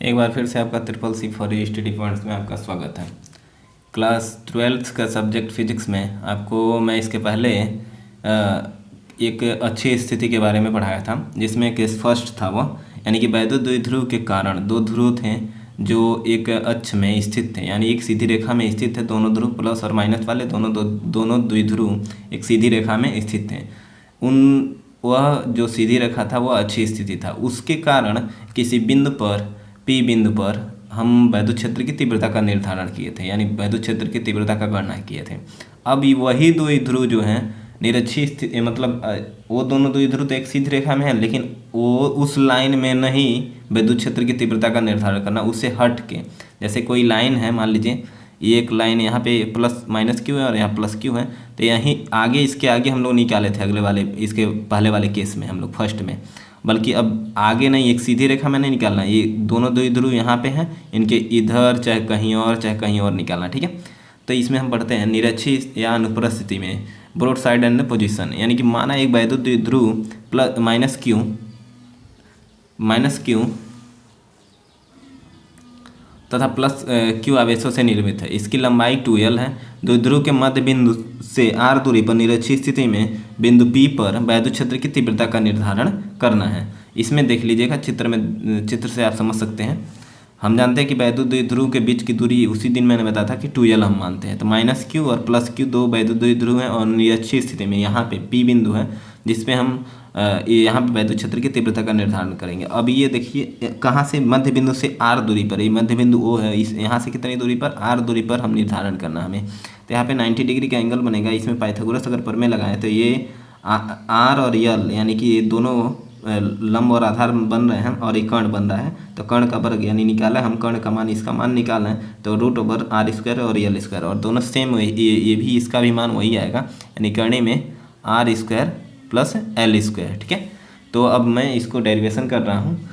एक बार फिर से आपका triple C for study points में आपका स्वागत है। क्लास 12th का सब्जेक्ट फिजिक्स में आपको मैं इसके पहले एक अच्छी स्थिति के बारे में पढ़ाया था, जिसमें केस फर्स्ट था वो, यानी कि वैद्युत द्विध्रुव के कारण दो ध्रुव थे जो एक अक्ष में स्थित थे, यानी एक सीधी रेखा में स्थित थे। दोनों ध्रुव प्लस और माइनस वाले दोनों द्विध्रुव एक सीधी रेखा में स्थित थे। वह जो सीधी रेखा था वह अच्छी स्थिति था। उसके कारण किसी बिंदु पर पी बिंदु पर हम वैद्युत क्षेत्र की तीव्रता का निर्धारण किए थे, यानी वैद्युत क्षेत्र की तीव्रता का गणना किए थे। अब वही दो ध्रुव जो हैं निरक्षीय स्थिति, मतलब वो दोनों दो ध्रुव तो एक सीधी रेखा में है, लेकिन वो उस लाइन में नहीं वैद्युत क्षेत्र की तीव्रता का निर्धारण करना, उससे हट के। जैसे कोई लाइन है, मान लीजिए ये एक लाइन यहाँ पे प्लस माइनस क्यू है और यहाँ प्लस क्यू है, तो यहीं आगे इसके आगे हम लोग निकाले थे अगले वाले, इसके पहले वाले केस में हम लोग फर्स्ट में, बल्कि अब आगे नहीं, एक सीधी रेखा में नहीं निकालना। ये दोनों द्विध्रुव यहाँ पे हैं, इनके इधर चाहे कहीं और निकालना, ठीक है। तो इसमें हम पढ़ते हैं निरक्षीय या अनुप्रस्थ स्थिति में ब्रॉड साइड एंड पोजीशन, यानी कि माना एक वैद्युत द्विध्रुव प्लस माइनस क्यू तथा प्लस क्यू आवेशों से निर्मित है। इसकी लंबाई 2l है। द्विध्रुव के मध्य बिंदु से r दूरी पर निरक्षीय स्थिति में बिंदु P पर वैद्युत क्षेत्र की तीव्रता का निर्धारण करना है। इसमें देख लीजिएगा चित्र से आप समझ सकते हैं। हम जानते हैं कि वैद्युत द्विध्रुव के बीच की दूरी, उसी दिन मैंने बताया था कि 2l हम मानते हैं। तो माइनस क्यू और प्लस क्यू दो वैद्युत द्विध्रुव हैं और निरक्षीय स्थिति में यहाँ पे P बिंदु है, जिसपे हम यहाँ पे वैद्युत क्षेत्र की तीव्रता का निर्धारण करेंगे। अब ये देखिए कहाँ से, मध्य बिंदु से r दूरी पर, ये मध्य बिंदु O है, इस यहाँ से कितनी दूरी पर, r दूरी पर हम निर्धारण करना हमें। तो यहाँ पे 90 डिग्री का एंगल बनेगा। इसमें पाइथागोरस अगर प्रमेय लगाएं तो ये r और l, यानी कि ये दोनों लंब और आधार बन रहे हैं और एक कर्ण बन रहा है, तो कर्ण का वर्ग यानी निकाला हम कर्ण का मान, इसका मान निकाला है तो √r² और l², और दोनों सेम, ये भी इसका भी मान वही आएगा, यानी कर्णी में r² प्लस l², ठीक है। तो अब मैं इसको डेरिवेशन कर रहा हूँ।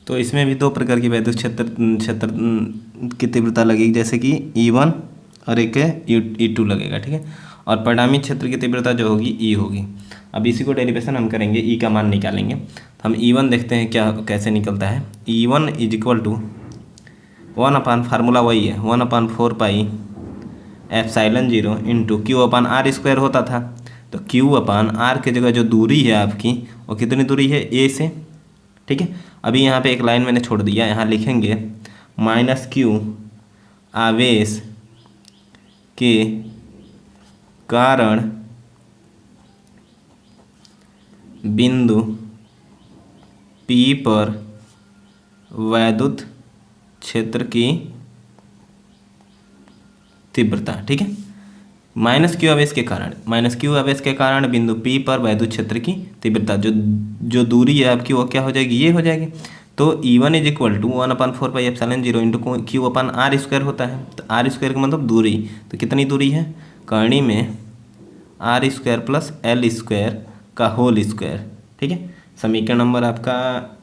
तो इसमें भी दो प्रकार की वैद्युत क्षेत्र की तीव्रता लगेगी, जैसे कि E1 और एक है E2 लगेगा, ठीक है। और परिणामी क्षेत्र की तीव्रता जो होगी E होगी। अब इसी को डेरिवेशन हम करेंगे, E का मान निकालेंगे। तो हम E1 देखते हैं क्या कैसे निकलता है। E1 = 1 फार्मूला वही है, 1/4 एप्सिलॉन 0 इंटू Q/r² होता था। तो Q/r के जगह जो दूरी है आपकी, वो कितनी दूरी है, A से, ठीक है। अभी यहाँ पे एक लाइन मैंने छोड़ दिया, यहाँ लिखेंगे -q आवेश के कारण बिंदु P पर वैद्युत क्षेत्र की तीव्रता, ठीक है। -q आवेश के कारण बिंदु P पर वैद्युत क्षेत्र की तीव्रता, जो दूरी है आपकी, वो क्या हो जाएगी, ये हो जाएगी। तो E1 = 1/4 एप्सिलॉन 0 इंटू Q/r² होता है। तो r² का मतलब दूरी, तो कितनी दूरी है, कर्णी में r² प्लस l² का होल स्क्वायर, ठीक है। समीकरण नंबर आपका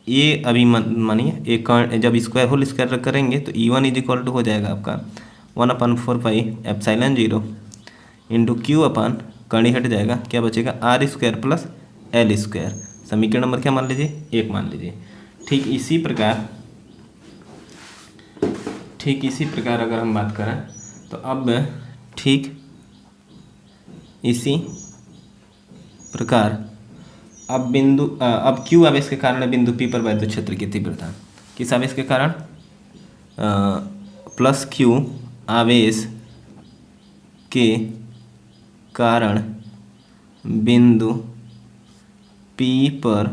ये, अभी मानिए एक जब स्क्वायर होल स्क्वायर करेंगे तो E1 = हो जाएगा आपका 1/4 एप्सिलॉन 0 इंटू Q/, कर्णी हट जाएगा, क्या बचेगा, r² प्लस l²। समीकरण नंबर क्या मान लीजिए, 1 मान लीजिए। ठीक इसी प्रकार अगर हम बात करें तो अब ठीक इसी प्रकार अब Q आवेश के कारण बिंदु P पर वैद्युत क्षेत्र की तीव्रता, किस आवेश के कारण, प्लस Q आवेश के कारण बिंदु P पर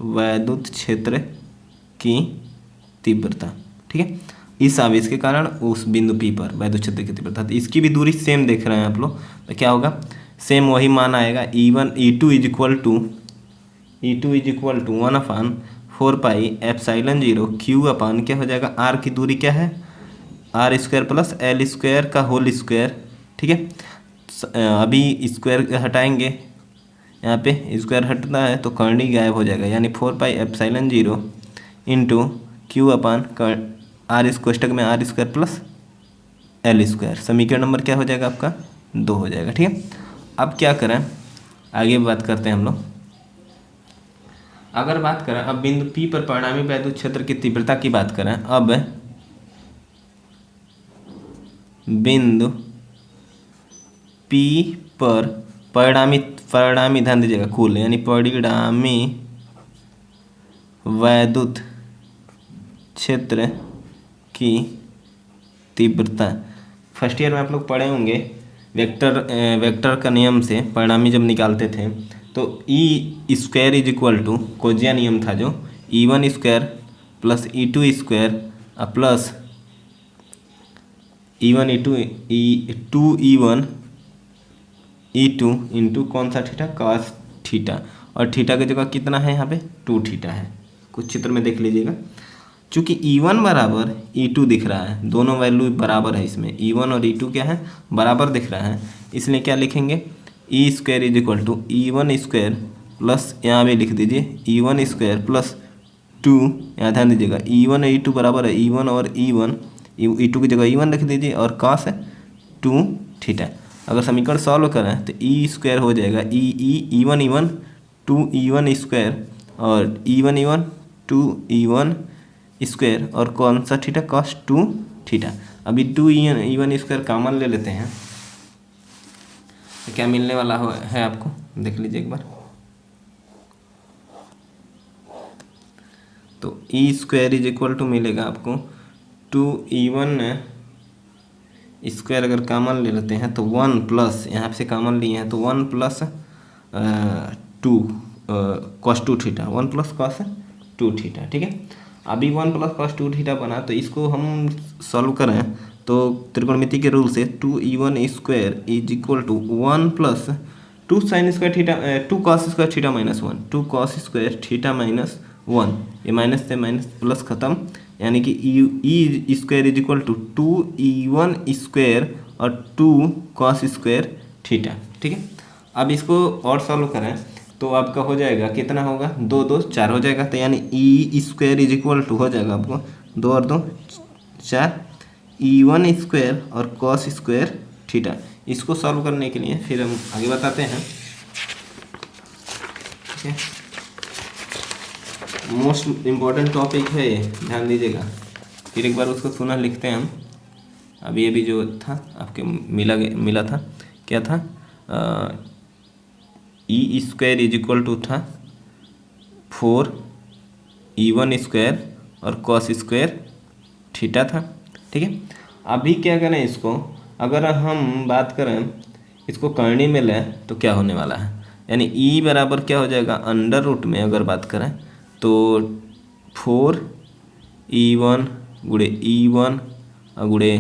वैद्युत क्षेत्र की तीव्रता, ठीक है। इस आवेश के कारण उस बिंदु P पर वैद्युत क्षेत्र की तीव्रता, तो इसकी भी दूरी सेम देख रहे हैं आप लोग, तो क्या होगा, सेम वही मान आएगा। E2 = 1/4 एप्सिलॉन 0 Q/, क्या हो जाएगा, r की दूरी क्या है, r² प्लस l² का होल स्क्वायर, ठीक है। अभी स्क्वायर हटाएंगे, यहाँ पे स्क्वायर हटता है तो कर्णी गायब हो जाएगा, यानी 4 एप्सिलॉन 0 इंटू Q/, r कोष्टक में r² प्लस l²। समीकरण नंबर क्या हो जाएगा आपका, 2 हो जाएगा, ठीक है। अब क्या करें, आगे बात करते हैं हम लोग। अगर बात करें अब बिंदु P पर परिणामी वैद्युत क्षेत्र की तीव्रता की बात करें, अब बिंदु P पर परिणामी ध्यान दीजिएगा कुल, यानी परिणामी वैद्युत क्षेत्र की तीव्रता। फर्स्ट ईयर में आप लोग पढ़े होंगे वेक्टर का नियम से परिणामी जब निकालते थे तो E square is equal to कोजिया नियम था, जो E1 square plus E2 square plus E1 2 E1 E2 into कौन सा थीटा, कॉस थीटा, और थीटा की जगह कितना है यहाँ पे 2 थीटा है। कुछ चित्र में देख लीजिएगा, चूँकि E1 बराबर E2 दिख रहा है, दोनों वैल्यू बराबर है इसमें, E1 और E2 क्या है बराबर दिख रहा है, इसलिए क्या लिखेंगे E square is equal to E1 square plus यहाँ भी लिख दीजिए E1 स्क्वायर प्लस 2, यहाँ ध्यान दीजिएगा E1 और E2 बराबर है, E1 और E1, E2 की जगह E1 रख दीजिए और कॉस है 2 थीटा। अगर समीकरण सॉल्व करें तो ई स्क्वायर हो जाएगा E1 E1 2 E1 स्क्वायर और E1 2 E1 स्क्वायर और कौन सा थीटा, कॉस 2 थीटा। अभी 2 E1 स्क्वायर कॉमन ले लेते हैं तो क्या मिलने वाला है आपको, देख लीजिए एक बार। तो E square is equal to मिलेगा आपको 2 E1 स्क्वायर, अगर कॉमन ले लेते हैं तो 1 प्लस, यहाँ से कॉमन लिए हैं तो 1 plus 2 cos 2 theta, 1 plus cos 2 theta, ठीक है। अभी 1 प्लस कॉस 2 थीटा बना, तो इसको हम सॉल्व करें तो त्रिकोणमिति के रूल से 2 E1 square is equal to 1 plus 2 sine square theta 2 cos square theta minus 1, 2 cos square theta minus 1, ये माइनस से माइनस प्लस खत्म, यानी कि E square is equal to 2 E1 square और 2 कॉस स्क्वायर थीटा, ठीक है। अब इसको और सॉल्व करें तो आपका हो जाएगा, कितना होगा 2 2 4 हो जाएगा, तो यानी ई स्क्वायर इज इक्वल टू हो जाएगा आपको 2 और 2 4 E1 स्क्वायर और कॉस स्क्वायर थीटा। इसको सॉल्व करने के लिए फिर हम आगे बताते हैं, ठीक है। मोस्ट इम्पॉर्टेंट टॉपिक है ये, ध्यान दीजिएगा, फिर एक बार उसको सुना लिखते हैं हम। अभी अभी जो था आपके मिला था, क्या था, ई स्क्वायर इज इक्वल टू था 4 E1 स्क्वायर और कॉस स्क्वायर थीटा था, ठीक है। अभी क्या करें इसको, अगर हम बात करें इसको करनी में लें तो क्या होने वाला है, यानी ई बराबर क्या हो जाएगा, अंडर रूट में अगर बात करें तो 4 E1 गुड़े E1 और गुड़े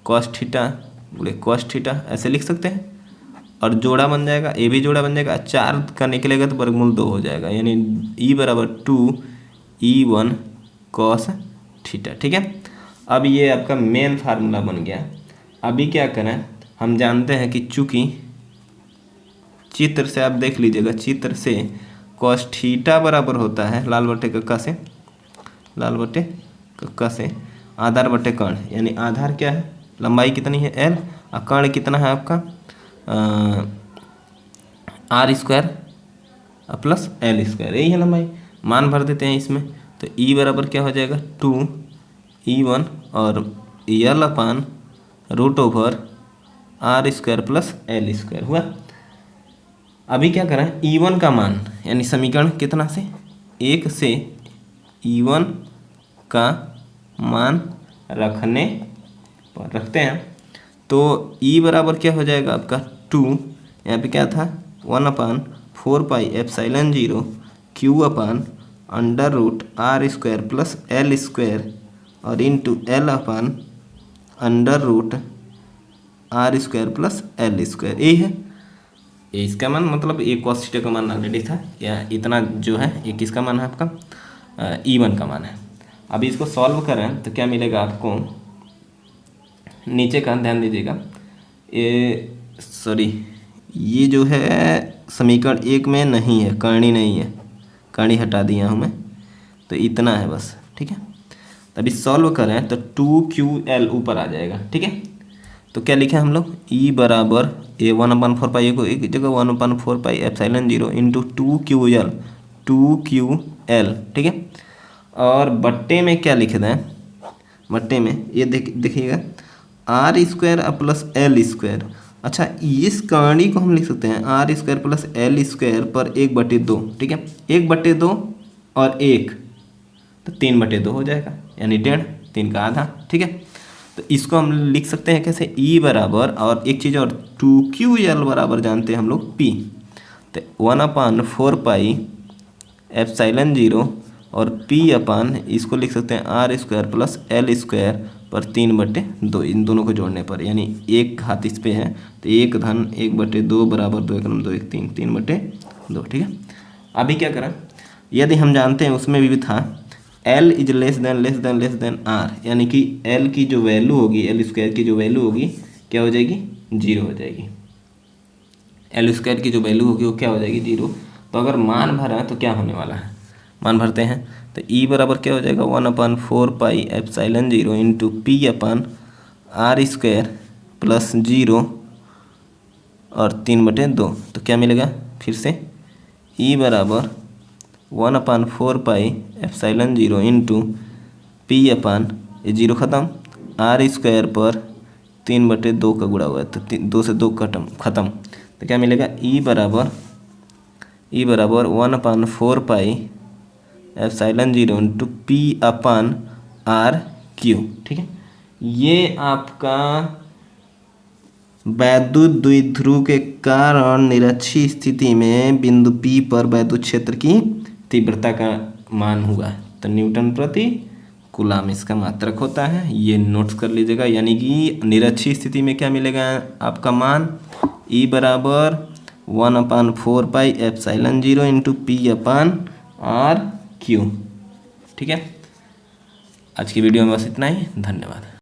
कॉस थीटा ऐसे लिख सकते हैं, और जोड़ा बन जाएगा, ए भी जोड़ा बन जाएगा, 4 का निकलेगा तो वर्गमूल 2 हो जाएगा, यानी ई बराबर 2 E1 कॉस थीटा, ठीक है। अब ये आपका मेन फार्मूला बन गया। अभी क्या करें, हम जानते हैं कि चूँकि चित्र से आप देख लीजिएगा, चित्र से कॉस थीटा बराबर होता है लाल बटे कक्का से आधार बटे कर्ण, यानी आधार क्या है, लंबाई कितनी है L, और कर्ण कितना है आपका R square plus L square, यही है लंबाई। मान भर देते हैं इसमें, तो E बराबर क्या हो जाएगा 2 E1 और L upon root over R square plus L square हुआ। अभी क्या करें, E1 का मान, यानी समीकरण कितना से 1 से E1 का मान रखते हैं तो E बराबर क्या हो जाएगा आपका 2, यहाँ पे क्या था 1/4 pi epsilon 0 Q upon under root R square plus L square और into L upon under root R square plus L square, यही है ये इसका मान, मतलब ये कॉस थीटा का मान ऑलरेडी था, या इतना जो है ये किसका मान है आपका E1 का मान है। अभी इसको सॉल्व करें तो क्या मिलेगा आपको, नीचे का ध्यान दीजिएगा, ये जो है समीकरण 1 में नहीं है, करणी नहीं है, करणी हटा दिया हूँ मैं, तो इतना है बस, ठीक है। अभी सॉल्व करें तो 2QL ऊपर आ जाएगा, ठीक है। तो क्या लिखे हम लोग, E बराबर 1/4 पाई को एक जगह 1/4 pi epsilon 0 into 2QL, 2QL, ठीक है। और बट्टे में क्या लिख दें, बट्टे में ये देखिएगा R square plus L square. अच्छा, इस कहानी को हम लिख सकते हैं R square plus L square पर 1/2, ठीक है। 1/2 और 1 तो 3/2 हो जाएगा, यानी 1.5, 3 का आधा, ठीक है। तो इसको हम लिख सकते हैं कैसे, ई बराबर, और एक चीज़ और 2QL बराबर जानते हैं हम लोग P, तो 1/4 एप्सिलॉन 0 और P अपान इसको लिख सकते हैं R square plus L square पर 3/2, इन दोनों को जोड़ने पर, यानी एक हाथ इस पे है तो 1 धन 1/2 बराबर 2 1 2 1 3, 3/2, ठीक है। अभी क्या करें, यदि हम जानते हैं उसमें भी था L is less than R, यानी कि L की जो वैल्यू होगी, एल स्क्वायर की जो वैल्यू होगी क्या हो जाएगी, 0 हो जाएगी। एल स्क्वायर की जो वैल्यू होगी वो क्या हो जाएगी, 0। तो अगर मान भरा तो क्या होने वाला है, मान भरते हैं तो ई बराबर क्या हो जाएगा 1/4 epsilon 0 into P upon R square plus 0 और 3/2। तो क्या मिलेगा फिर से, ई बराबर 1/4 एप्सिलॉन 0 इंटू P अपान ये 0 ख़त्म, आर स्क्वायर पर 3/2 का गुणा हुआ है तो 2 से 2 ख़त्म, तो क्या मिलेगा, ई बराबर 1/4 एप्सिलॉन 0 इंटू P अपान RQ, ठीक है। ये आपका वैद्युत द्विध्रुव के कारण निरक्षीय स्थिति में बिंदु P पर वैद्युत क्षेत्र की तीव्रता का मान हुआ, तो न्यूटन प्रति कूलम इसका मात्रक होता है, ये नोट्स कर लीजिएगा। यानी कि निरक्षीय स्थिति में क्या मिलेगा आपका मान, ई बराबर 1/4 एप्सिलॉन 0 इंटू P अपान RQ, ठीक है। आज की वीडियो में बस इतना ही, धन्यवाद।